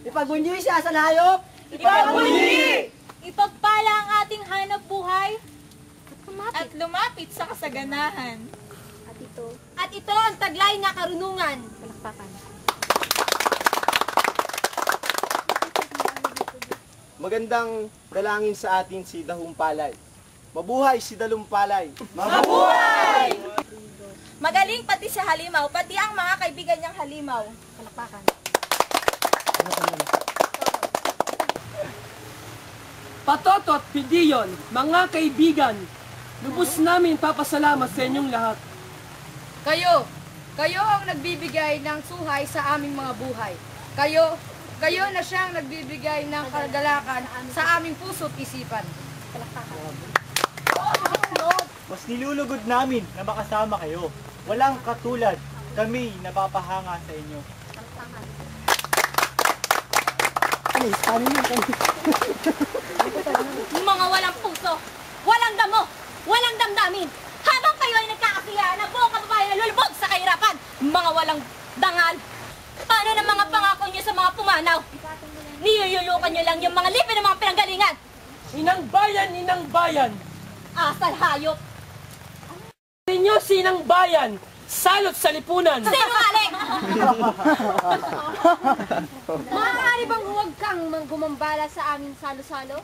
Ipagbunyi siya sa hayop. Ipagbunyi! Ipagpala ang ating hanap buhay at lumapit sa kasaganahan. At ito ang taglay na karunungan. Palakpakan. Magandang dalangin sa atin si Dalumpalay. Mabuhay si Dalumpalay! Mabuhay! Magaling pati si Halimaw, pati ang mga kaibigan niyang Halimaw. Palakpakan. Patoto at Pidiyon, mga kaibigan, lubos namin papasalamat sa inyong lahat. Kayo ang nagbibigay ng suhay sa aming mga buhay. Kayo na siyang nagbibigay ng kagalakan sa aming puso't isipan. Mas nilulugod namin na makasama kayo. Walang katulad, kami napapahanga sa inyo. Mga walang puso, walang damo, walang damdamin. Habang kayo ay nagkakasiyahan na buong kababayan na lulubog sa kahirapan. Mga walang dangal. Paano ng mga pangako niyo sa mga pumanaw? Niyuyulukan niyo lang yung mga lipi ng mga pinanggalingan. Inang bayan! Asal hayop. Inyo sinang bayan, salot sa lipunan! Sinungaling! Maaari bang huwag kang gumambala sa aming salo-salo?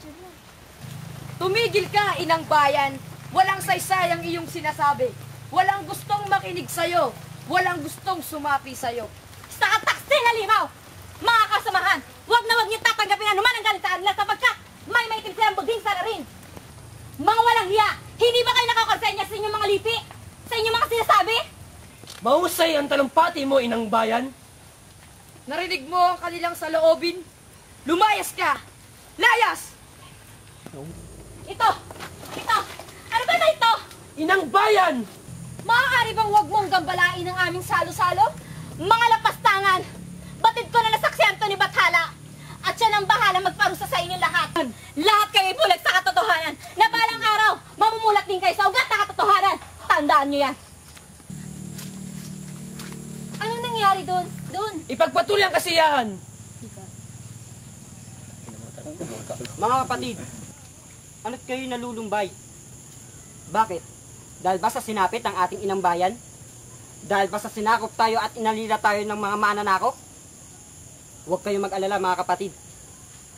Tumigil ka, inang bayan! Walang saysay ang iyong sinasabi. Walang gustong makinig sa'yo. Walang gustong sumapi sa'yo. Sa kataksil Halimaw! Mga kasamahan, huwag na huwag niyo tatanggapin anuman ang galit sa kanila sapagkat may maitim silang buding sa rin. Mga walang hiya, hindi ba kayo nakakonsenya sa inyong mga lipi? Sa inyong mga sinasabi? Mahusay ang talumpati mo, inang bayan. Narinig mo ang kanilang saloobin? Lumayas ka! Layas! Ito! Ano ba na ito? Inang bayan! Maaari bang huwag mong gambalain ang aming salo-salo? Mga lapastangan! Batid ko na nasaksihan to ni Bathala! At siya nang bahala magparusa sa inyong lahat! Lahat kayo ibulag sa katotohanan! Na balang araw, mamumulat din kayo sa ugat na katotohanan! Tandaan nyo yan! Anong nangyari doon? Ipagpatuloy ang kasiyahan! Mga kapatid, ano't kayo nalulumbay? Bakit? Dahil ba sa sinapit ang ating inang bayan? Dahil ba sa sinakop tayo at inalila tayo ng mga mananakop? Huwag kayong mag-alala mga kapatid.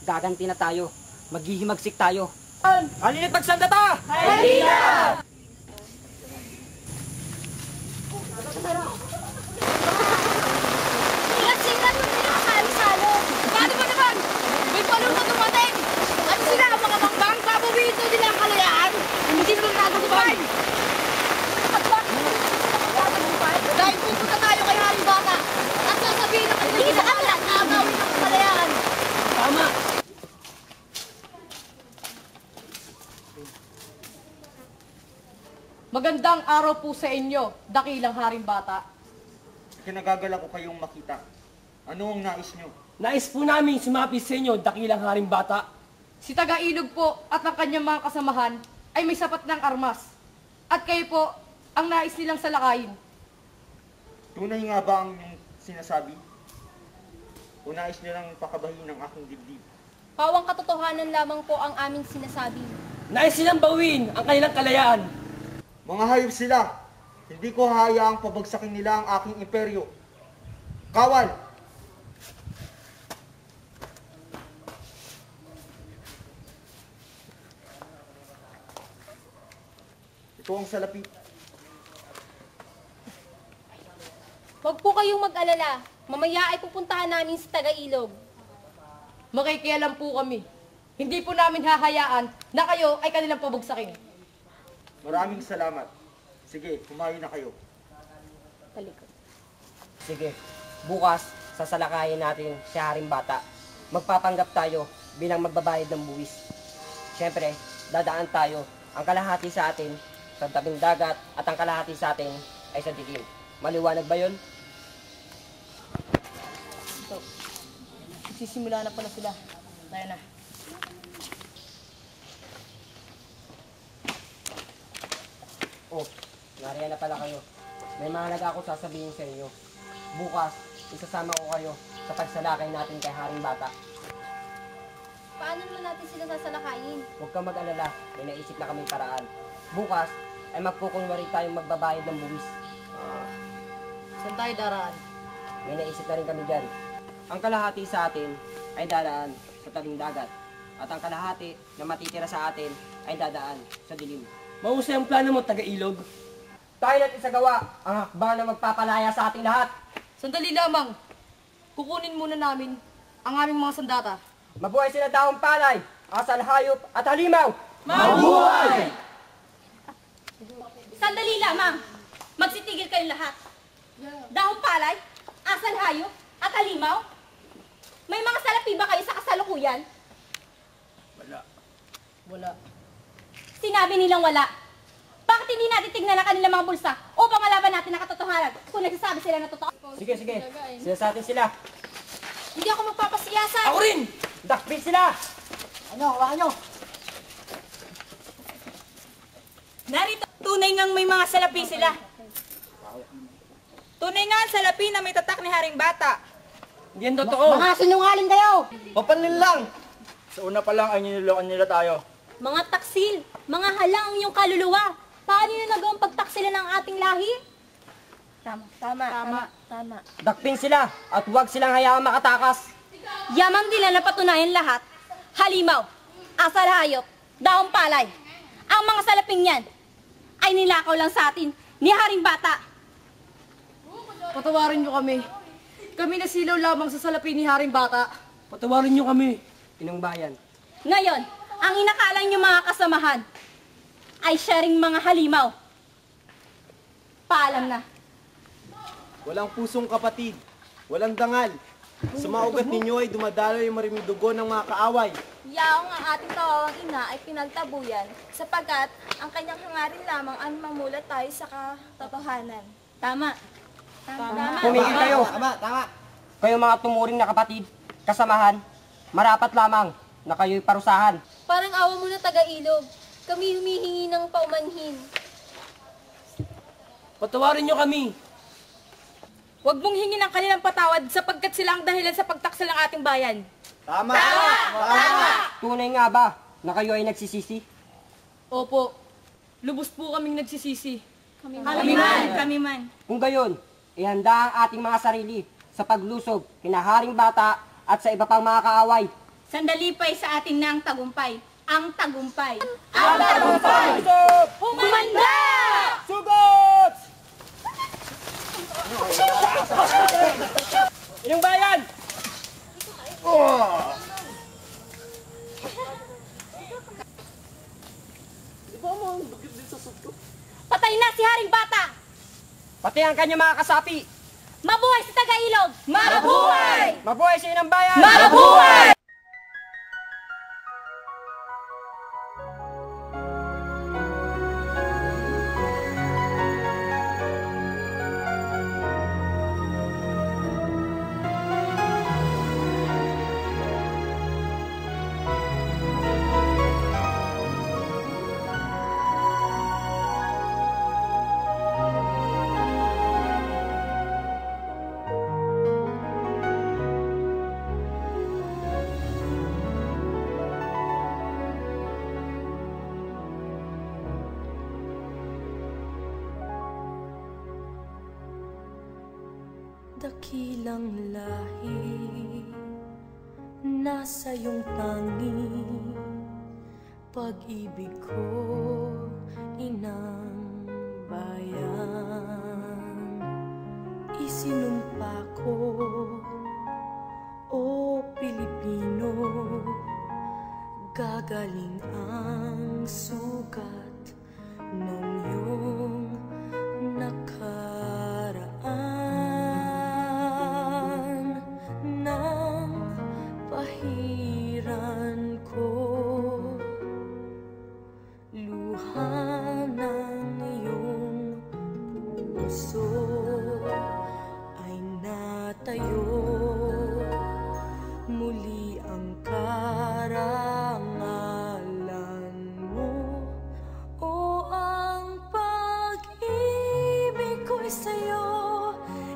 Gaganti na tayo. Maghihimagsik tayo. Halina't pagsandata! Halina! Ingat-ingat mo nila ang salo-salo! Paano ba naman? May palong na dumating! Ano sila ang mga mangbang? Papawiin daw nila ang kalayaan? Hindi sila nagagubay! At bakit hindi sila nagagubay? Dahil pupunta tayo kay Haring Bata at sasabihin na hindi sa kanila na agawin ang kalayaan! Tama! Magandang araw po sa inyo, dakilang Haring Bata. Kinagagala ko kayong makita. Ano ang nais nyo? Nais po namin sumapi sa inyo, dakilang Haring Bata. Si Taga-Ilog po at ang kanyang mga kasamahan ay may sapat ng armas. At kayo po ang nais nilang salakayin. Tunay nga ba ang inyong sinasabi? O nais nyo lang pakabahin ng aking dibdib? Pawang katotohanan lamang po ang aming sinasabi. Nais silang bawin ang kanilang kalayaan. Mga hayop sila! Hindi ko hahayaang pabagsakin nila ang aking imperyo. Kawal! Ito ang salapi. Huwag po kayong mag-alala. Mamaya ay pupuntahan namin sa Taga-Ilog. Makikialam po kami. Hindi po namin hahayaan na kayo ay kanilang pabagsakin. Maraming salamat. Sige, kumain na kayo. Talikod. Sige, bukas sasalakayin natin si Haring Bata. Magpapanggap tayo bilang magbabayad ng buwis. Siyempre, dadaan tayo. Ang kalahati sa atin sa tabing dagat at ang kalahati sa atin ay sa dilim. Maliwanag ba yun? Ito. Sisimula na pala sila. Tayo na. Oh, nariyan na pala kayo. May mahalaga ako sasabihin sa inyo. Bukas, isasama ko kayo sa pagsalakay natin kay Haring Bata. Paano naman natin sila sasalakayin? Huwag kang mag-alala, may naisip na kaming paraan. Bukas ay magpukunwari tayong magbabayad ng buwis. Saan tayo daraan? May naisip na rin kami dyan. Ang kalahati sa atin ay dadaan sa tabing dagat. At ang kalahati na matitira sa atin ay dadaan sa dilim. Mahusay ang plano mo, taga-ilog. Tayo na't isagawa ang hakbang na magpapalaya sa ating lahat. Sandali lamang. Kukunin muna namin ang aming mga sandata. Mabuhay sila Daong Palay, Asal Hayop at Halimaw! Mabuhay! Sandali lamang. Magsitigil kayong lahat. Dahong palay, asal hayop, at halimaw. May mga salapi ba kayo sa kasalukuyan? Wala. Sinabi nilang wala. Bakit hindi natin tignan ang kanilang mga bulsa upang malaman natin ang katotohanan kung nagsasabi sila na totoo? Sige, sila sa atin sila. Hindi ako magpapasiyasa. Ako rin! Dakpin sila! Narito, tunay ngang may mga salapi sila. Tunay nga ang salapi na may tatak ni Haring Bata. Hindi yan totoo. Mga sinungaling kayo! Papanin lang! Sa una pa lang ay niloloko nila tayo. Mga taksil, mga halang ang iyong kaluluwa. Paano nyo nagawang pagtaksila ng ating lahi? Tama. Dakpin sila at huwag silang hayaang makatakas. Yaman nila na patunayan lahat. Halimaw, asal hayop, daong palay. Ang mga salaping yan ay nilakaw lang sa atin ni Haring Bata. Patawarin nyo kami. Kami nasilaw lamang sa salapi ni Haring Bata. Patawarin niyo kami. Inong bayan. Ngayon, ang inakala niyo mga kasamahan ay siya ring mga halimaw. Paalam na. Walang pusong kapatid. Walang dangal. Sa mga ugat ninyo ay dumadalo yung mariming dugo ng mga kaaway. Yaong ang ating kawawang ina ay pinagtabuyan sapagkat ang kanyang hangarin lamang ang mamulat tayo sa katotohanan. Tama. Tumigil kayo. Kayo mga tumuring na kapatid, kasamahan, marapat lamang na kayo'y parusahan. Parang awa mo na taga-ilog. Kami humihingi ng paumanhin. Patawarin niyo kami. Huwag mong hingin ang kanilang patawad sapagkat sila ang dahilan sa pagtaksil ng ating bayan. Tama! Tunay nga ba na kayo ay nagsisisi? Opo. Lubos po kaming nagsisisi. Kami man. Kung gayon, ihanda ang ating mga sarili sa paglusob, kinaharing bata at sa iba pang mga kaaway. Sandali pa'y sa atin na ang tagumpay. Ang tagumpay. Humanda! Sugot! Inyong bayan! Patay na si Haring Bata! Pati ang kanyang mga kasapi! Mabuhay si Taga-Ilog! Mabuhay! Mabuhay sa inyong bayan! Mabuhay! Dakilang lahi, nasa iyong tangi, pag-ibig ko, inang bayan. Isinumpa ko, o Pilipino, gagaling ang sugat ng iyong nakaraan. Nang pahiran ko luha ng iyong puso ay natayo muli ang karangalan mo. O ang pag-ibig ko'y sa'yo,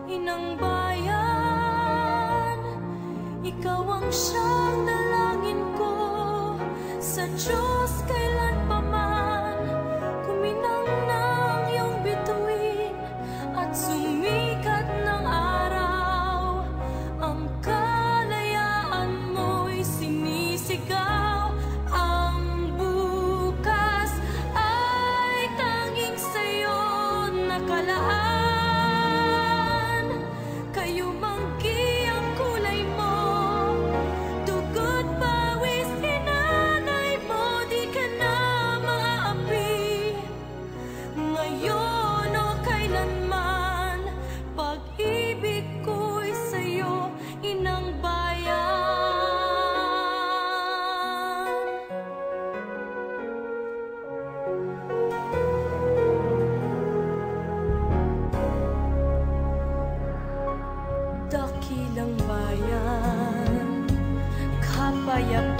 inang bayan. dakilang bayan, kapayapaan